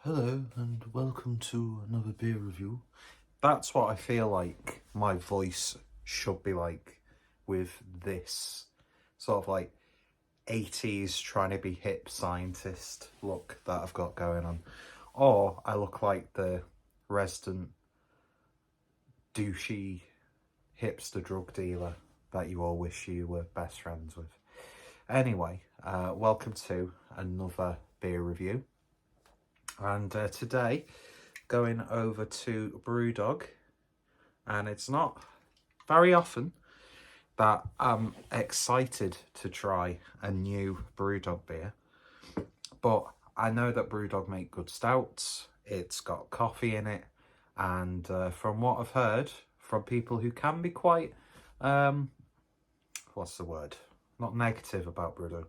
Hello and welcome to another beer review. That's what I feel like my voice should be like with this sort of like 80s trying to be hip scientist look that I've got going on. Or I look like the resident douchey hipster drug dealer that you all wish you were best friends with. Anyway, welcome to another beer review. And today, going over to Brewdog, and it's not very often that I'm excited to try a new Brewdog beer, but I know that Brewdog make good stouts, it's got coffee in it, and from what I've heard from people who can be quite, what's the word, not negative about Brewdog,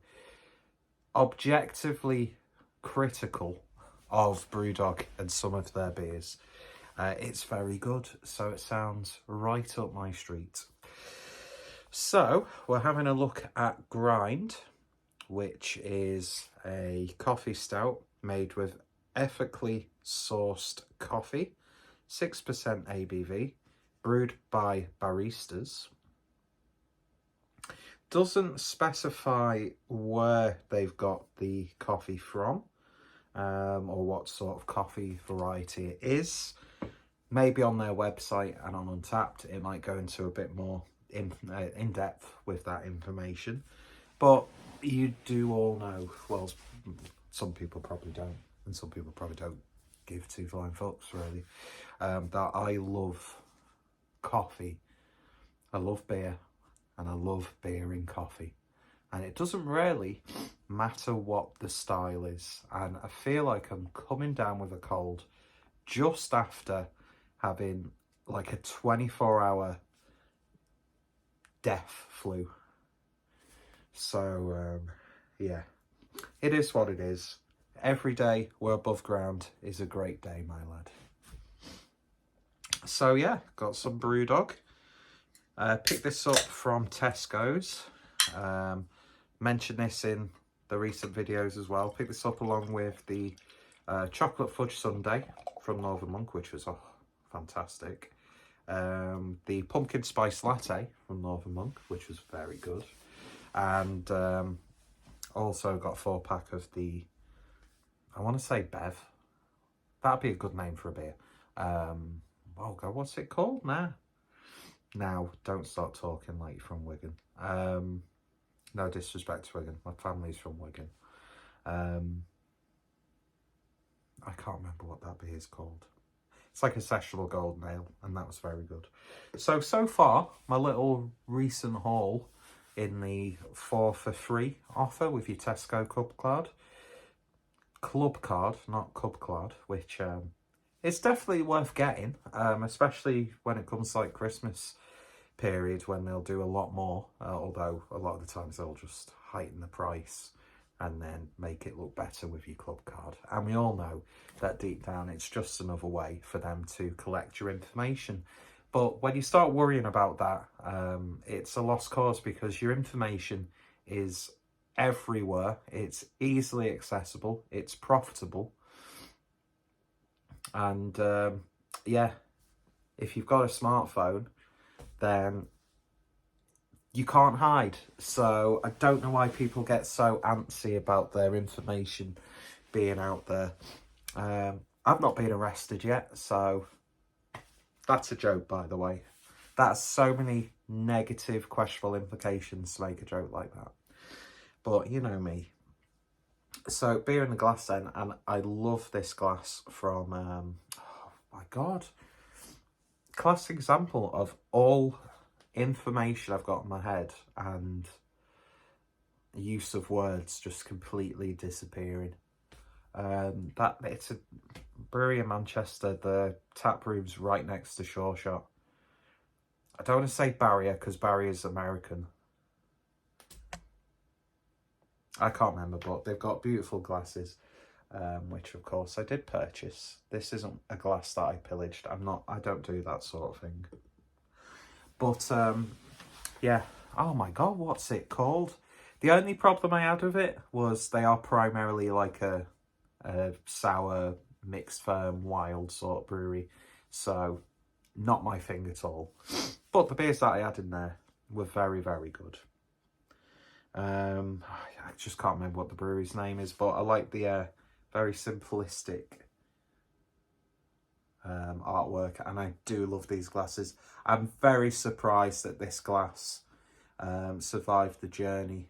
objectively critical of Brewdog and some of their beers. It's very good, so it sounds right up my street. So we're having a look at Grind, which is a coffee stout made with ethically sourced coffee, 6% ABV, brewed by baristas. Doesn't specify where they've got the coffee from, or what sort of coffee variety it is. Maybe on their website and on Untapped it might go into a bit more in depth with that information, but you do all know, well, some people probably don't, and some people probably don't give two flying fucks really, that I love coffee, I love beer, and I love beer in coffee. And it doesn't really matter what the style is. And I feel like I'm coming down with a cold just after having like a 24-hour death flu. So, yeah, it is what it is. Every day we're above ground is a great day, my lad. So, yeah, got some Brewdog. Picked this up from Tesco's. Mentioned this in the recent videos as well. Picked this up along with the chocolate fudge sundae from Northern Monk, which was fantastic. The pumpkin spice latte from Northern Monk, which was very good. And also got a 4-pack of the, I want to say Bev. That'd be a good name for a beer. Oh God, what's it called? Now, don't start talking like you're from Wigan. No disrespect to Wigan. My family's from Wigan. I can't remember what that beer is called. It's like a sessionable golden ale, and that was very good. So far, my little recent haul in the 4 for 3 offer with your Tesco Club card, not Cub card, which it's definitely worth getting, especially when it comes to like Christmas period when they'll do a lot more, although a lot of the times they'll just heighten the price and then make it look better with your club card. And we all know that deep down it's just another way for them to collect your information. But when you start worrying about that, it's a lost cause, because your information is everywhere, it's easily accessible, it's profitable, and yeah, if you've got a smartphone, then you can't hide. So I don't know why people get so antsy about their information being out there. I've not been arrested yet, so that's a joke, by the way. That's so many negative, questionable implications to make a joke like that. But you know me. So beer in the glass then, and I love this glass from, oh my God, classic example of all information I've got in my head and use of words just completely disappearing. That it's a brewery in Manchester. The tap room's right next to Sure Shot. I don't want to say Barrier because Barrier's American. I can't remember, but they've got beautiful glasses, which of course I did purchase. This isn't a glass that I pillaged. I don't do that sort of thing. But yeah, oh my God, what's it called? The only problem I had with it was they are primarily like a sour mixed firm, wild sort of brewery. So, not my thing at all. But the beers that I had in there were very, very good. I just can't remember what the brewery's name is, but I like the very simplistic artwork, and I do love these glasses. I'm very surprised that this glass survived the journey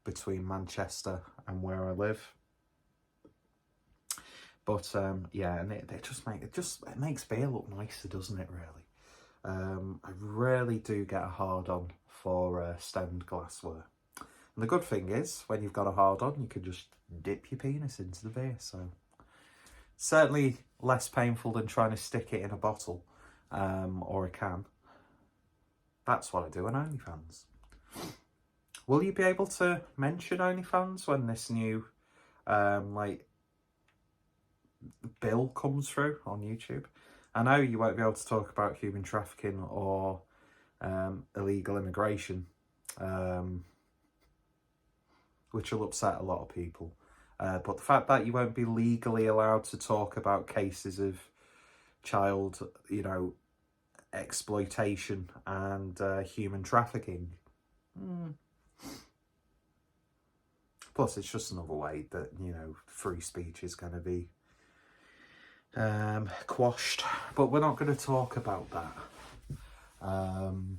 between Manchester and where I live. But yeah, and it makes beer look nicer, doesn't it? Really, I really do get a hard on for stemmed glassware. And the good thing is, when you've got a hard on, you can just dip your penis into the beer. So certainly less painful than trying to stick it in a bottle or a can. That's what I do on OnlyFans. Will you be able to mention OnlyFans when this new like bill comes through on YouTube? I know you won't be able to talk about human trafficking or illegal immigration, which will upset a lot of people. But the fact that you won't be legally allowed to talk about cases of child, exploitation and human trafficking. Plus, it's just another way that, free speech is going to be quashed. But we're not going to talk about that. And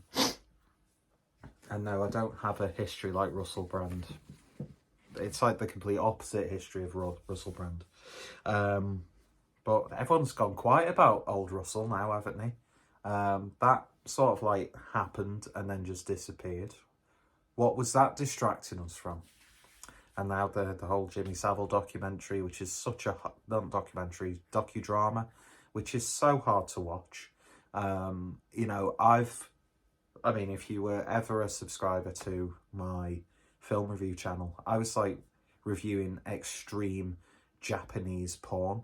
no, I don't have a history like Russell Brand. It's like the complete opposite history of Russell Brand. But everyone's gone quiet about old Russell now, haven't they? That sort of like happened and then just disappeared. What was that distracting us from? And now the whole Jimmy Savile documentary, which is such a, not documentary, docudrama, which is so hard to watch. If you were ever a subscriber to my film review channel, I was like reviewing extreme Japanese porn,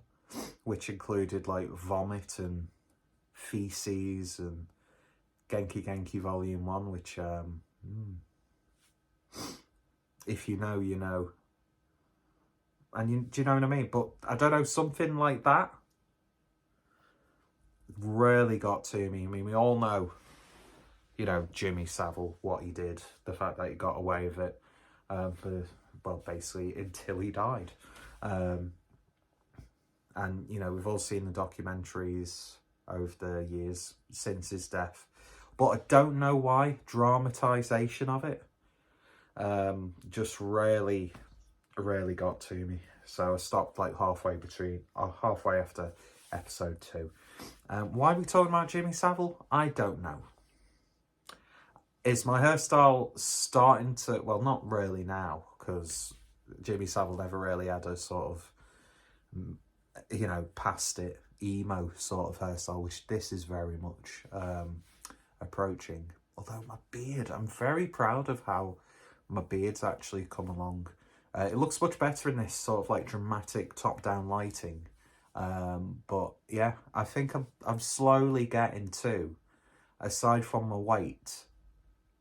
which included like vomit and feces and Genki Genki Volume 1, which if you know, you know. And do you know what I mean? But I don't know, something like that really got to me. I mean, we all know, Jimmy Savile, what he did, the fact that he got away with it basically until he died. And, we've all seen the documentaries over the years since his death. But I don't know why dramatisation of it just really got to me. So I stopped like halfway after episode 2. Why are we talking about Jimmy Savile? I don't know. Is my hairstyle starting to... Well, not really now, because Jimmy Savile never really had a sort of, past it, emo sort of hairstyle, which this is very much approaching. Although my beard, I'm very proud of how my beard's actually come along. It looks much better in this sort of like dramatic top-down lighting. But yeah, I think I'm slowly getting to, aside from my weight,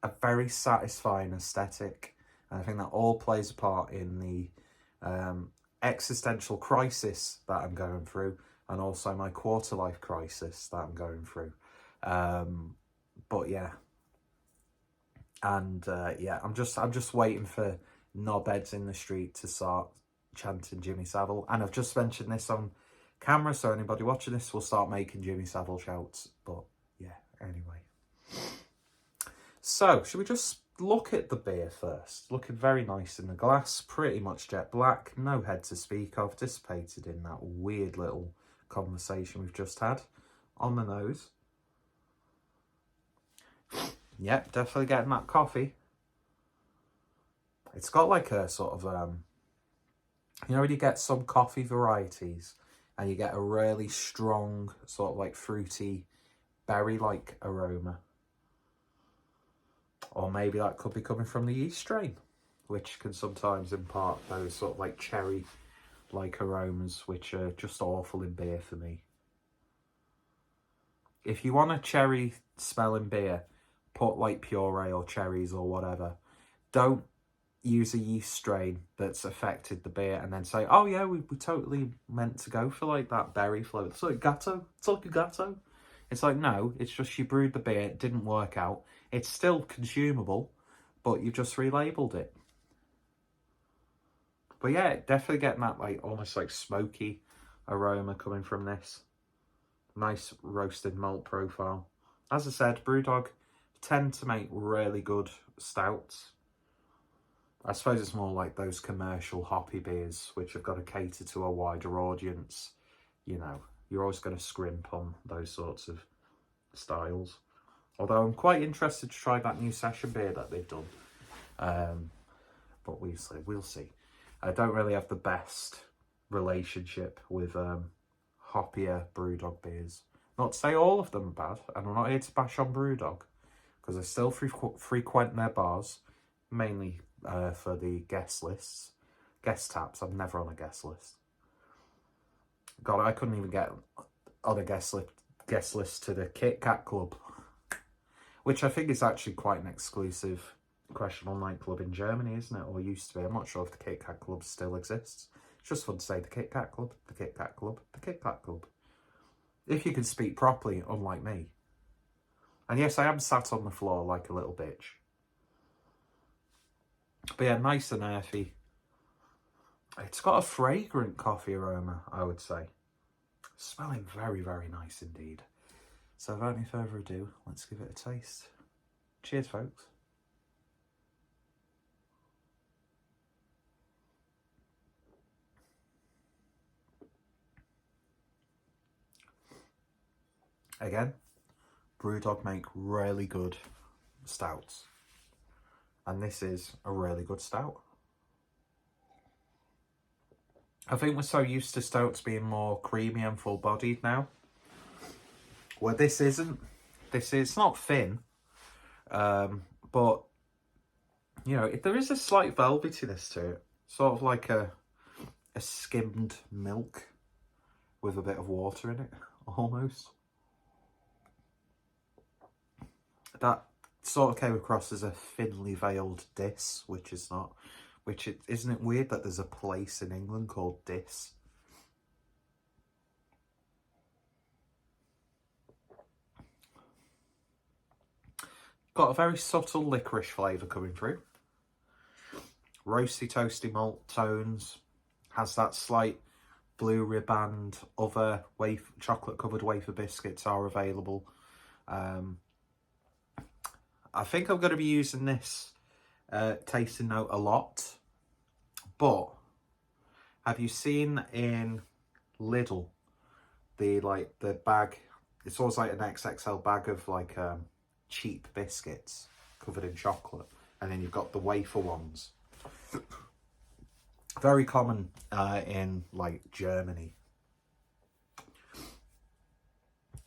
a very satisfying aesthetic. And I think that all plays a part in the existential crisis that I'm going through, and also my quarter-life crisis that I'm going through. But yeah. And I'm just waiting for knobheads in the street to start chanting Jimmy Savile. And I've just mentioned this on camera, so anybody watching this will start making Jimmy Savile shouts. But yeah, anyway. So, should we just look at the beer first? Looking very nice in the glass, pretty much jet black, no head to speak of, dissipated in that weird little conversation we've just had. On the nose. Yep, definitely getting that coffee. It's got like a sort of, when you get some coffee varieties and you get a really strong sort of like fruity berry-like aroma. Or maybe that could be coming from the yeast strain, which can sometimes impart those sort of like cherry-like aromas, which are just awful in beer for me. If you want a cherry smell in beer, put like puree or cherries or whatever. Don't use a yeast strain that's affected the beer and then say, oh yeah, we totally meant to go for like that berry flow. It's like gatto. It's like a gatto. It's like, no, it's just you brewed the beer, it didn't work out. It's still consumable, but you've just relabeled it. But yeah, definitely getting that like almost like smoky aroma coming from this. Nice roasted malt profile. As I said, Brewdog tend to make really good stouts. I suppose it's more like those commercial hoppy beers, which have got to cater to a wider audience. You know, you're always going to scrimp on those sorts of styles. Although I'm quite interested to try that new session beer that they've done. But we'll see. I don't really have the best relationship with hoppier Brewdog beers. Not to say all of them are bad, and I'm not here to bash on Brewdog, because I still frequent their bars, mainly for the guest lists. Guest taps, I'm never on a guest list. God, I couldn't even get on a guest list to the Kit Kat Club, which I think is actually quite an exclusive questionable nightclub in Germany, isn't it? Or used to be. I'm not sure if the Kit Kat Club still exists. It's just fun to say the Kit Kat Club, the Kit Kat Club, the Kit Kat Club. If you can speak properly, unlike me. And yes, I am sat on the floor like a little bitch. But yeah, nice and earthy. It's got a fragrant coffee aroma, I would say. Smelling very, very nice indeed. So without any further ado, let's give it a taste. Cheers, folks. Again, Brewdog make really good stouts. And this is a really good stout. I think we're so used to stouts being more creamy and full-bodied now. Well, this isn't. This is not thin. But, you know, there is a slight velvetiness to it. Sort of like a skimmed milk with a bit of water in it, almost. That sort of came across as a thinly veiled Diss, which is not. Isn't it weird that there's a place in England called Diss? Got a very subtle licorice flavour coming through. Roasty, toasty malt tones. Has that slight blue riband. Other chocolate covered wafer biscuits are available. I think I'm going to be using this tasting note a lot. But have you seen in Lidl the bag? It's always like an XXL bag of like cheap biscuits covered in chocolate, and then you've got the wafer ones. Very common in like Germany.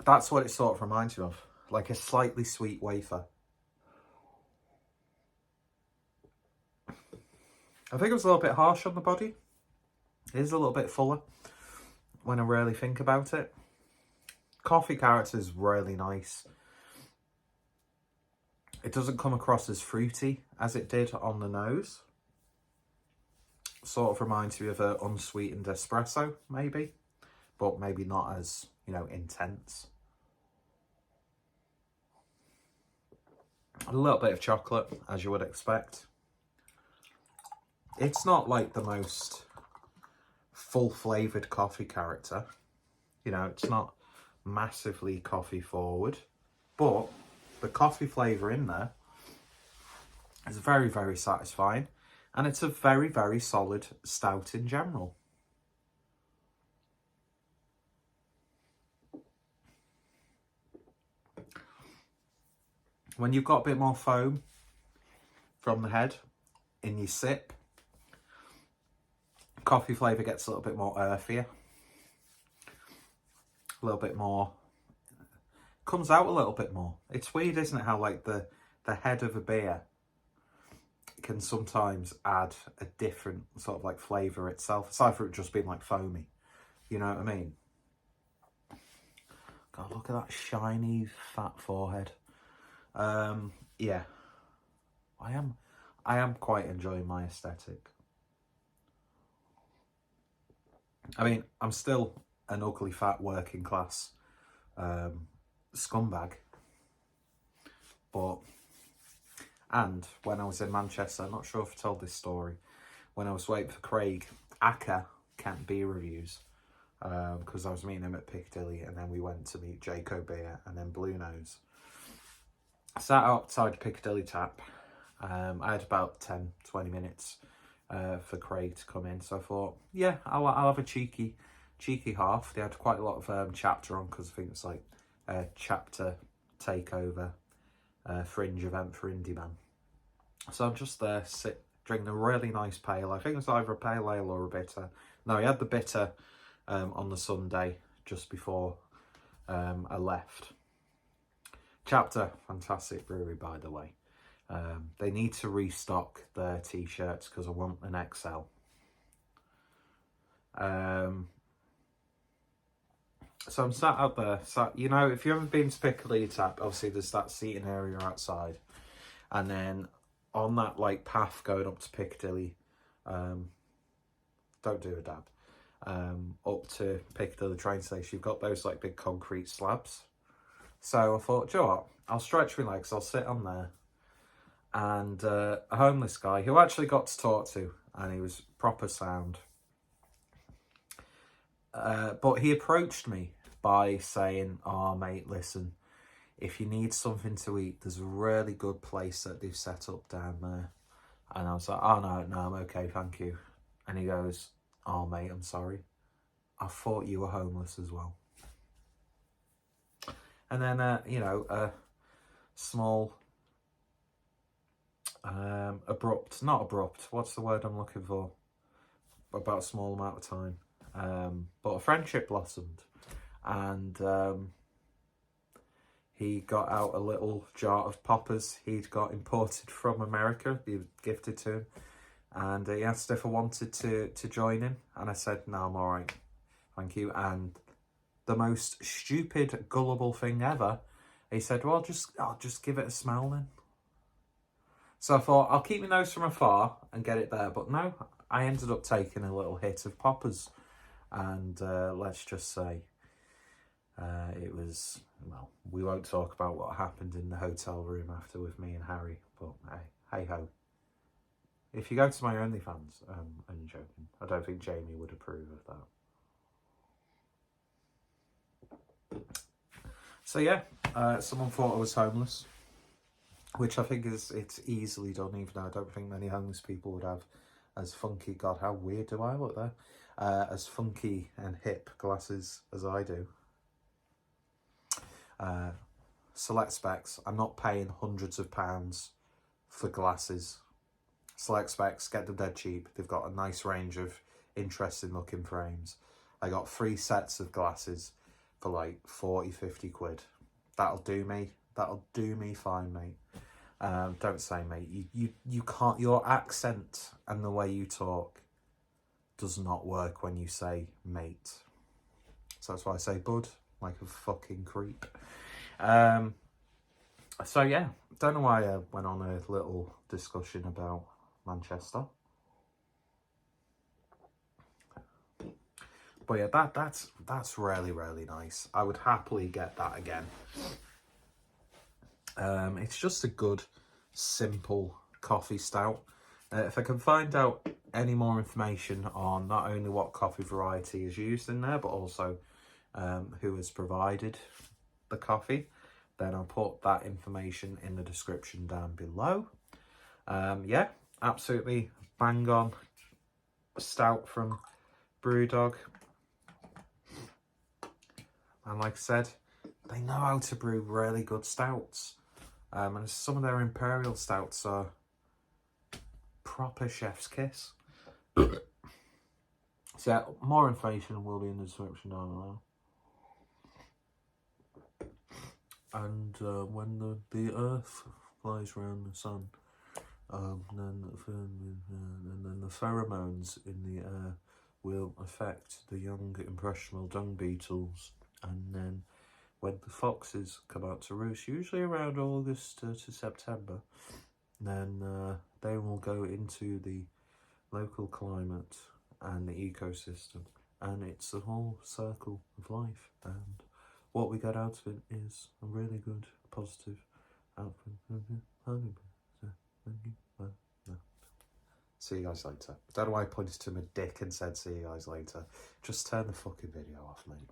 That's what it sort of reminds me of, like a slightly sweet wafer. I think it was a little bit harsh on the body. It is a little bit fuller when I really think about it. Coffee character is really nice. It doesn't come across as fruity as it did on the nose. Sort of reminds me of an unsweetened espresso, maybe. But maybe not as, you know, intense. A little bit of chocolate, as you would expect. It's not like the most full-flavoured coffee character. You know, it's not massively coffee forward. But the coffee flavour in there is very, very satisfying. And it's a very, very solid stout in general. When you've got a bit more foam from the head in your sip, coffee flavour gets a little bit more earthier. A little bit more. Comes out a little bit more. It's weird, isn't it, how like the head of a beer can sometimes add a different sort of like flavour itself, aside from it just being like foamy. You know what I mean? God, look at that shiny, fat forehead. Yeah. I am quite enjoying my aesthetic. I mean, I'm still an ugly, fat, working class scumbag. But, and when I was in Manchester, I'm not sure if I told this story, when I was waiting for Craig, Acker, Kent Beer Reviews, because I was meeting him at Piccadilly, and then we went to meet Jaco Beer and then Blue Nose. I sat outside Piccadilly Tap. I had about 10-20 minutes for Craig to come in, so I thought, yeah, I'll have a cheeky half. They had quite a lot of chapter on, because I think it's like a chapter takeover fringe event for Indie Man. So I'm just there, drinking a really nice pale. I think it was either a pale ale or a bitter. No, he had the bitter on the Sunday just before I left. Chapter, fantastic brewery, by the way. They need to restock their t-shirts because I want an XL. So I'm sat out there. You know, if you haven't been to Piccadilly Tap, obviously there's that seating area outside, and then on that like path going up to Piccadilly, don't do a dab. Up to Piccadilly train station, you've got those like big concrete slabs. So I thought, do you know what? I'll stretch my legs. I'll sit on there. And a homeless guy who I actually got to talk to, and he was proper sound. But he approached me by saying, "Oh, mate, listen, if you need something to eat, there's a really good place that they've set up down there." And I was like, "Oh, no, I'm okay, thank you." And he goes, "Oh, mate, I'm sorry. I thought you were homeless as well." And then, you know, a small, not abrupt, what's the word I'm looking for? About a small amount of time. But a friendship blossomed. And he got out a little jar of poppers he'd got imported from America. He gifted to him. And he asked if I wanted to join him. And I said, "No, I'm all right. Thank you." And the most stupid, gullible thing ever, he said, "Well, I'll just give it a smell then." So I thought, I'll keep my nose from afar and get it there. But no, I ended up taking a little hit of poppers. And let's just say it was, well, we won't talk about what happened in the hotel room after with me and Harry. But hey ho. If you go to my OnlyFans, I'm joking. I don't think Jamie would approve of that. So yeah, someone thought I was homeless, which I think it's easily done, even though I don't think many homeless people would have as funky, God, how weird do I look there, as funky and hip glasses as I do. Select Specs, I'm not paying hundreds of pounds for glasses. Select Specs, get them dead cheap. They've got a nice range of interesting looking frames. I got 3 sets of glasses for like 40-50 quid. That'll do me fine, mate. Don't say mate. You can't, your accent and the way you talk does not work when you say mate. So that's why I say bud, like a fucking creep. So yeah, don't know why I went on a little discussion about Manchester. But yeah, that's really, really nice. I would happily get that again. It's just a good, simple coffee stout. If I can find out any more information on not only what coffee variety is used in there, but also who has provided the coffee, then I'll put that information in the description down below. Yeah, absolutely bang on stout from Brewdog. And like I said, they know how to brew really good stouts. And some of their imperial stouts are proper chef's kiss. So yeah, more information will be in the description down below. And when the earth flies around the sun, and then the pheromones in the air will affect the young impressionable dung beetles, and then when the foxes come out to roost, usually around August to September, then they will go into the local climate and the ecosystem, and it's a whole circle of life, and what we get out of it is a really good positive outcome. See you guys later. Don't know why I pointed to my dick and said see you guys later. Just turn the fucking video off, mate.